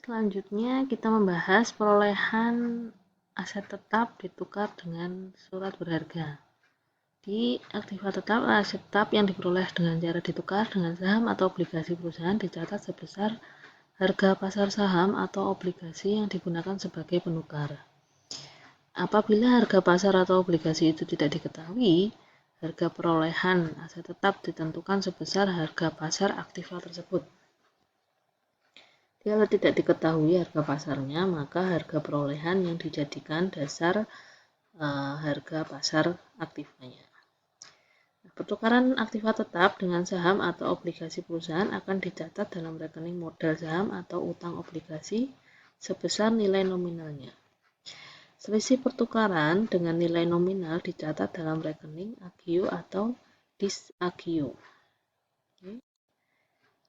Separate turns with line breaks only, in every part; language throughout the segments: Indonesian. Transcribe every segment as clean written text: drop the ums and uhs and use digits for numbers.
Selanjutnya kita membahas perolehan aset tetap ditukar dengan surat berharga. Di aktiva tetap, aset tetap yang diperoleh dengan cara ditukar dengan saham atau obligasi perusahaan dicatat sebesar harga pasar saham atau obligasi yang digunakan sebagai penukar. Apabila harga pasar atau obligasi itu tidak diketahui, harga perolehan aset tetap ditentukan sebesar harga pasar aktiva tersebut. Kalau tidak diketahui harga pasarnya, maka harga perolehan yang dijadikan dasar harga pasar aktivanya. Pertukaran aktiva tetap dengan saham atau obligasi perusahaan akan dicatat dalam rekening modal saham atau utang obligasi sebesar nilai nominalnya. Selisih pertukaran dengan nilai nominal dicatat dalam rekening agio atau disagio.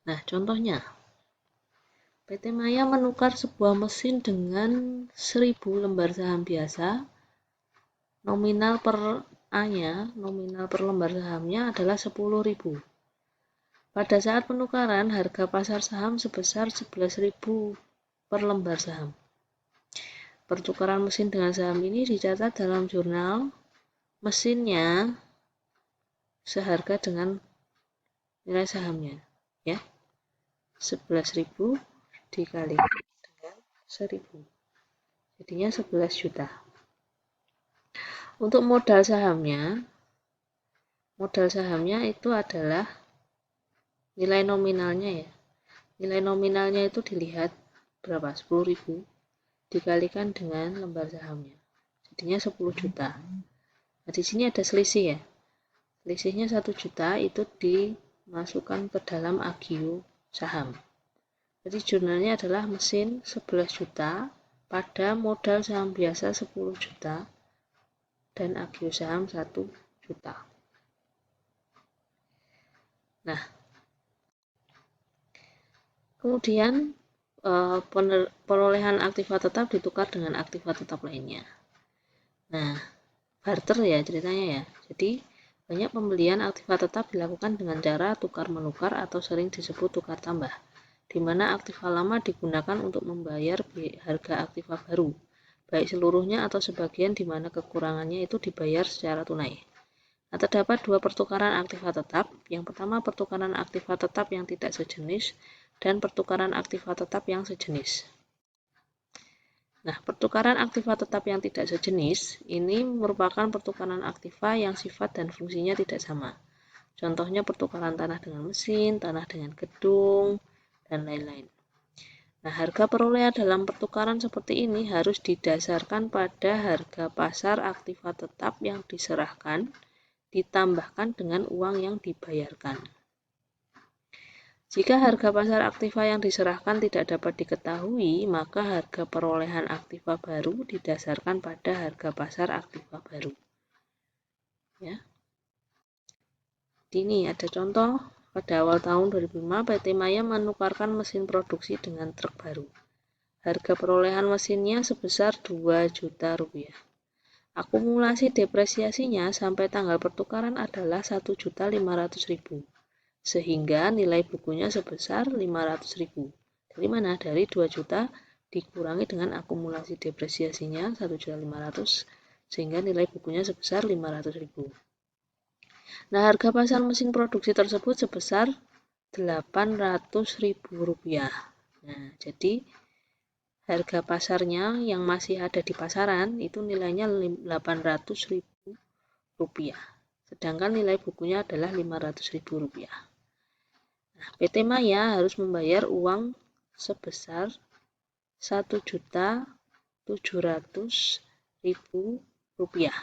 Nah, contohnya, PT Maya menukar sebuah mesin dengan 1000 lembar saham biasa. Nominal per A-nya, nominal per lembar sahamnya adalah 10.000. Pada saat penukaran, harga pasar saham sebesar 11.000 per lembar saham. Pertukaran mesin dengan saham ini dicatat dalam jurnal mesinnya seharga dengan nilai sahamnya, ya. 11.000 dikali dengan 1000. Jadinya 11 juta. Untuk modal sahamnya itu adalah nilai nominalnya ya. Nilai nominalnya itu dilihat berapa? 10.000 dikalikan dengan lembar sahamnya. Jadinya 10 juta. Nah, di sini ada selisih ya. Selisihnya 1 juta itu dimasukkan ke dalam agio saham. Jadi jurnalnya adalah mesin 11 juta pada modal saham biasa 10 juta dan agio saham 1 juta. Nah, kemudian perolehan aktiva tetap ditukar dengan aktiva tetap lainnya. Nah, barter ya ceritanya ya. Jadi, banyak pembelian aktiva tetap dilakukan dengan cara tukar-menukar atau sering disebut tukar tambah, di mana aktiva lama digunakan untuk membayar harga aktiva baru, baik seluruhnya atau sebagian, di mana kekurangannya itu dibayar secara tunai. Nah, terdapat dua pertukaran aktiva tetap. Yang pertama, pertukaran aktiva tetap yang tidak sejenis dan pertukaran aktiva tetap yang sejenis. Nah, pertukaran aktiva tetap yang tidak sejenis ini merupakan pertukaran aktiva yang sifat dan fungsinya tidak sama. Contohnya pertukaran tanah dengan mesin, tanah dengan gedung, dan lain-lain. Nah, harga perolehan dalam pertukaran seperti ini harus didasarkan pada harga pasar aktiva tetap yang diserahkan ditambahkan dengan uang yang dibayarkan. Jika harga pasar aktiva yang diserahkan tidak dapat diketahui, maka harga perolehan aktiva baru didasarkan pada harga pasar aktiva baru. Ya. Ini ada contoh, pada awal tahun 2005 PT Maya menukarkan mesin produksi dengan truk baru. Harga perolehan mesinnya sebesar 2 juta rupiah. Akumulasi depresiasinya sampai tanggal pertukaran adalah 1.500.000. Sehingga nilai bukunya sebesar 500.000. Dari mana? Dari 2 juta dikurangi dengan akumulasi depresiasinya 1.500.000 sehingga nilai bukunya sebesar 500.000. Nah, harga pasar mesin produksi tersebut sebesar 800.000 rupiah. Nah, jadi harga pasarnya yang masih ada di pasaran itu nilainya 800.000 rupiah. Sedangkan nilai bukunya adalah 500.000 rupiah. Nah, PT Maya harus membayar uang sebesar 1.700.000 rupiah.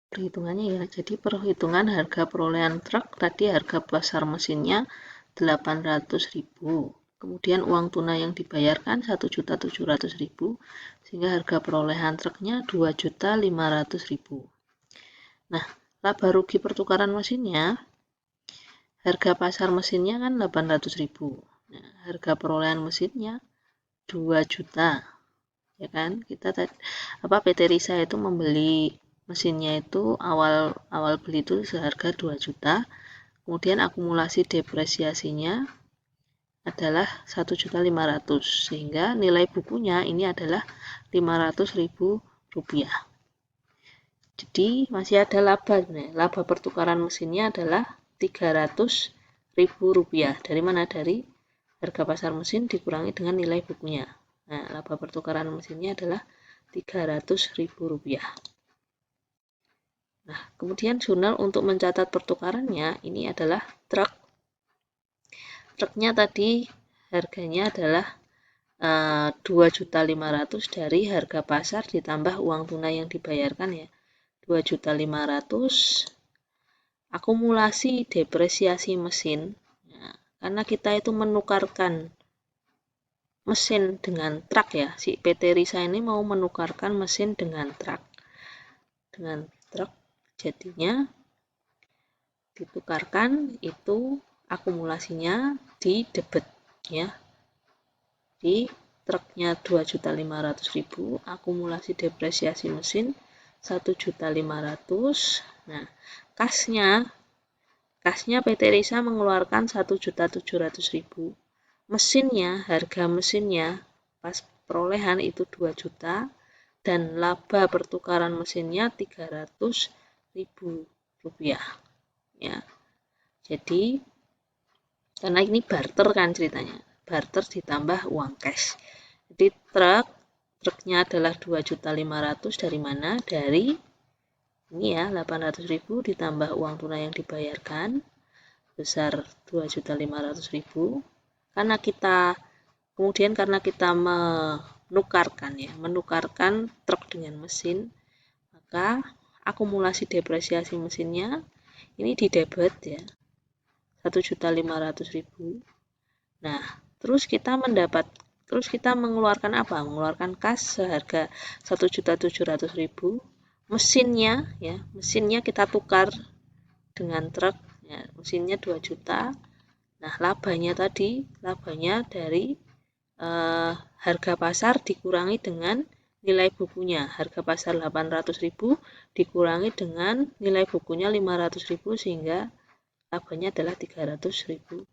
Perhitungannya ya, jadi perhitungan harga perolehan truk tadi harga pasar mesinnya 800.000. Kemudian uang tunai yang dibayarkan 1.700.000 sehingga harga perolehan truknya 2.500.000. Nah, laba rugi pertukaran mesinnya, harga pasar mesinnya kan 800.000. Nah, harga perolehan mesinnya 2 juta. Ya kan? PT Risa itu membeli mesinnya itu awal beli itu seharga 2 juta. Kemudian akumulasi depresiasinya adalah 1.500.000, sehingga nilai bukunya ini adalah Rp500.000. Jadi masih ada laba. Laba pertukaran mesinnya adalah Rp300.000. Dari mana? Dari harga pasar mesin dikurangi dengan nilai bukunya. Nah, laba pertukaran mesinnya adalah Rp300.000. Nah, kemudian jurnal untuk mencatat pertukarannya ini adalah truk. Truknya tadi harganya adalah 2.500.000 dari harga pasar ditambah uang tunai yang dibayarkan ya. 2.500.000 akumulasi depresiasi mesin. Nah, karena kita itu menukarkan mesin dengan truk ya, si PT Risa ini mau menukarkan mesin dengan truk, jadinya ditukarkan itu akumulasinya di debit ya, di truknya 2.500.000, akumulasi depresiasi mesin 1.500.000. Nah, kasnya PT Risa mengeluarkan 1.700.000. Mesinnya, harga mesinnya pas perolehan itu 2 juta dan laba pertukaran mesinnya Rp300.000 ya. Jadi karena ini barter kan ceritanya, barter ditambah uang cash. Jadi truknya adalah 2.500.000 dari mana? Dari ini ya, 800.000 ditambah uang tunai yang dibayarkan besar 2.500.000. Karena kita menukarkan truk dengan mesin, maka akumulasi depresiasi mesinnya ini di debit ya, 1.500.000. Nah, terus kita mengeluarkan apa? Mengeluarkan kas seharga 1.700.000. Mesinnya kita tukar dengan truk ya, mesinnya 2 juta. Nah, labanya dari harga pasar dikurangi dengan nilai bukunya. Harga pasar 800.000 dikurangi dengan nilai bukunya 500.000 sehingga labanya adalah Rp300.000.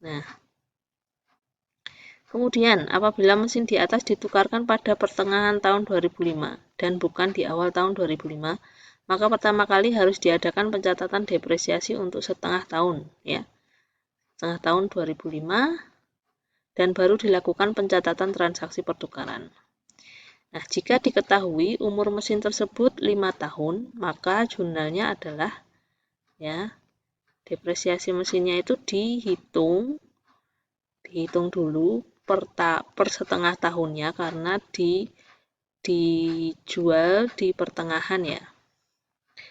Nah, kemudian apabila mesin di atas ditukarkan pada pertengahan tahun 2005 dan bukan di awal tahun 2005, maka pertama kali harus diadakan pencatatan depresiasi untuk setengah tahun ya. Setengah tahun 2005 dan baru dilakukan pencatatan transaksi pertukaran. Nah, jika diketahui umur mesin tersebut 5 tahun, maka jurnalnya adalah ya, depresiasi mesinnya itu dihitung dulu per setengah tahunnya karena dijual di pertengahan ya.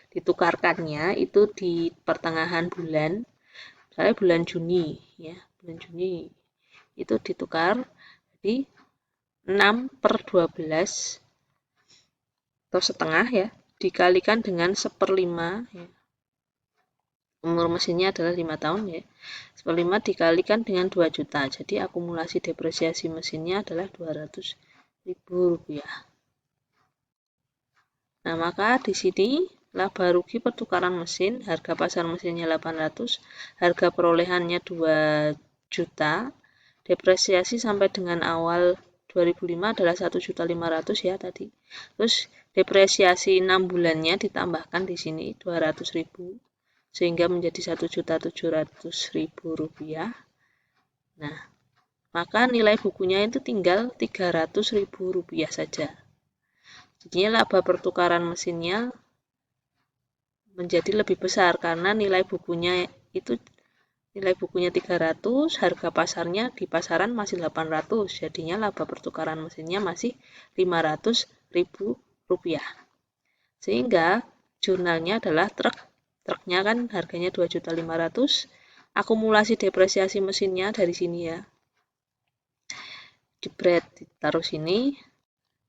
Ditukarkannya itu di pertengahan bulan, misalnya bulan Juni ya, bulan Juni itu ditukar jadi 6/12 atau setengah ya, dikalikan dengan 1/5 ya. Umur mesinnya adalah 5 tahun ya. 1/5 dikalikan dengan 2 juta. Jadi akumulasi depresiasi mesinnya adalah Rp200.000. Nah, maka di sini laba rugi pertukaran mesin, harga pasar mesinnya 800, harga perolehannya 2 juta, depresiasi sampai dengan awal 2005 adalah 1.500.000 ya tadi. Terus depresiasi 6 bulannya ditambahkan di sini 200.000 sehingga menjadi Rp1.700.000. Nah, maka nilai bukunya itu tinggal Rp300.000 saja. Jadinya laba pertukaran mesinnya menjadi lebih besar karena nilai bukunya 300, harga pasarnya di pasaran masih 800, jadinya laba pertukaran mesinnya masih Rp500.000. Sehingga jurnalnya adalah truknya kan harganya 2.500.000, akumulasi depresiasi mesinnya dari sini ya. Jebret ditaruh sini.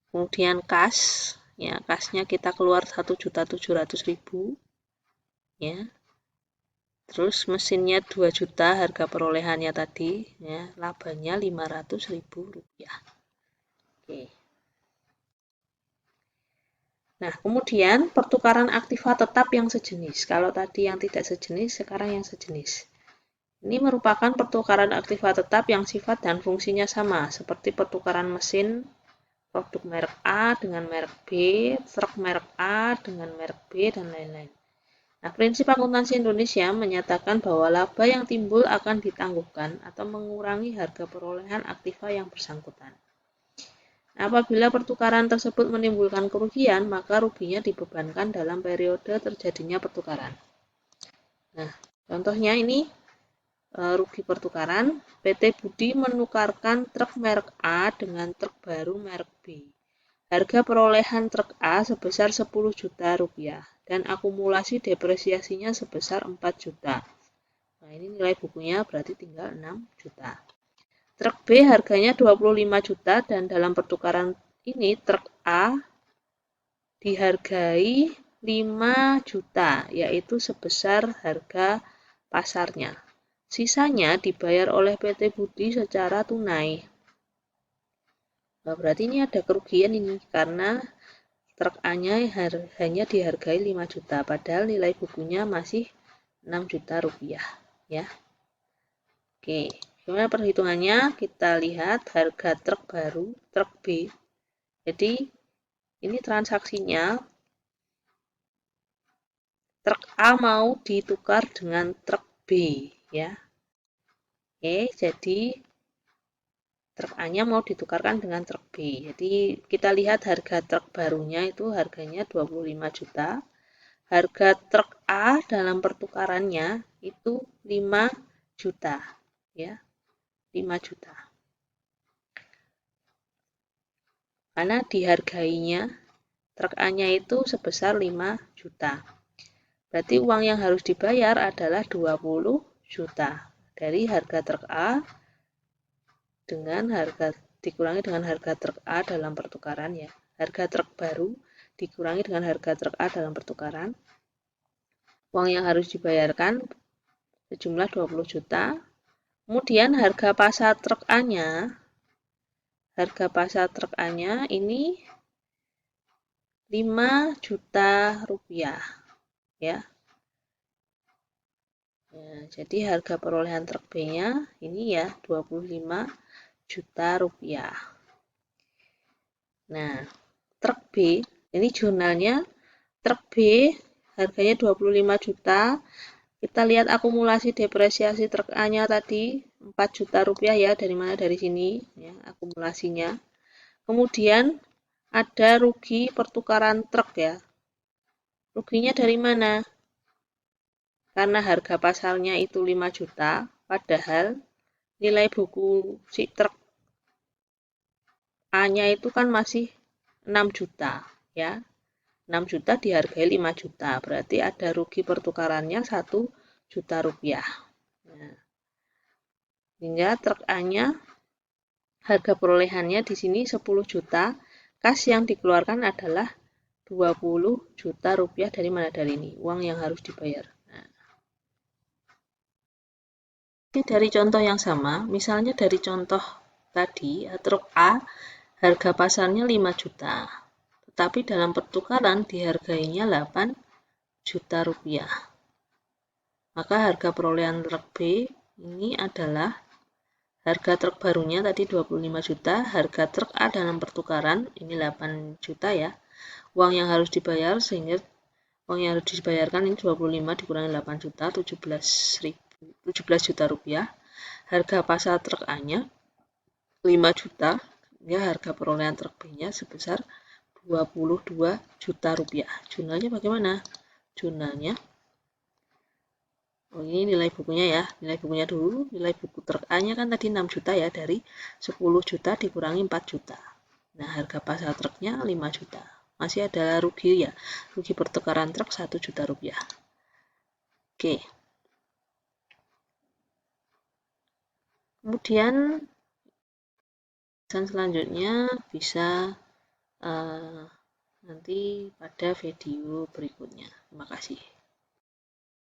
Kemudian kas, ya kasnya kita keluar 1.700.000 ya. Terus mesinnya 2 juta harga perolehannya tadi ya, labanya Rp500.000. Oke. Nah, kemudian pertukaran aktiva tetap yang sejenis. Kalau tadi yang tidak sejenis, sekarang yang sejenis. Ini merupakan pertukaran aktiva tetap yang sifat dan fungsinya sama, seperti pertukaran mesin produk merek A dengan merek B, truk merek A dengan merek B, dan lain-lain. Nah, prinsip akuntansi Indonesia menyatakan bahwa laba yang timbul akan ditangguhkan atau mengurangi harga perolehan aktiva yang bersangkutan. Apabila pertukaran tersebut menimbulkan kerugian, maka ruginya dibebankan dalam periode terjadinya pertukaran. Nah, contohnya ini rugi pertukaran, PT Budi menukarkan truk merek A dengan truk baru merek B. Harga perolehan truk A sebesar 10 juta rupiah dan akumulasi depresiasinya sebesar 4 juta. Nah, ini nilai bukunya berarti tinggal 6 juta. Truk B harganya 25 juta dan dalam pertukaran ini truk A dihargai 5 juta, yaitu sebesar harga pasarnya. Sisanya dibayar oleh PT Budi secara tunai. Nah, berarti ini ada kerugian ini karena truk A-nya hanya dihargai 5 juta, padahal nilai bukunya masih 6 juta rupiah. Ya. Oke, gimana perhitungannya? Kita lihat harga truk baru, truk B. Jadi, ini transaksinya, truk A mau ditukar dengan truk B. Ya. Oke, jadi truk A-nya mau ditukarkan dengan truk B. Jadi kita lihat harga truk barunya itu harganya 25 juta. Harga truk A dalam pertukarannya itu 5 juta. Ya, 5 juta. Karena dihargainya truk A-nya itu sebesar 5 juta. Berarti uang yang harus dibayar adalah 20 juta. Dari harga truk A dengan harga dikurangi dengan harga truk A dalam pertukaran ya. Harga truk baru dikurangi dengan harga truk A dalam pertukaran. Uang yang harus dibayarkan sejumlah 20 juta. Kemudian harga pasar truk A-nya, ini 5 juta rupiah ya. Nah, jadi harga perolehan truk B-nya ini ya 25 juta rupiah. Nah, truk B, ini jurnalnya truk B harganya 25 juta. Kita lihat akumulasi depresiasi truk A-nya tadi 4 juta rupiah ya, dari mana? Dari sini ya, akumulasinya. Kemudian ada rugi pertukaran truk ya. Ruginya dari mana? Karena harga pasarnya itu 5 juta, padahal nilai buku si truk A-nya itu kan masih 6 juta ya. 6 juta dihargai 5 juta, berarti ada rugi pertukarannya 1 juta rupiah. Nah, hingga truk A-nya harga perolehannya di sini 10 juta, kas yang dikeluarkan adalah 20 juta rupiah. Dari mana? Dari ini, uang yang harus dibayar. Nah, dari contoh yang sama, misalnya dari contoh tadi, truk A harga pasarnya 5 juta, tetapi dalam pertukaran dihargainya 8 juta rupiah. Maka harga perolehan truk B ini adalah harga truk barunya tadi 25 juta, harga truk A dalam pertukaran ini 8 juta ya. Uang yang harus dibayar, sehingga uang yang harus dibayarkan ini 25 dikurangi 8 juta, 17 juta rupiah. Harga pasar truk A-nya 5 juta, ya harga perolehan truk B-nya sebesar 22 juta rupiah. Jurnalnya bagaimana? Jurnalnya, oh ini nilai bukunya ya, nilai bukunya dulu, nilai buku truk A-nya kan tadi 6 juta ya, dari 10 juta dikurangi 4 juta. Nah, harga pasar truknya 5 juta. Masih ada rugi ya, rugi pertukaran truk 1 juta rupiah. Oke. Kemudian selanjutnya bisa nanti pada video berikutnya. Terima kasih.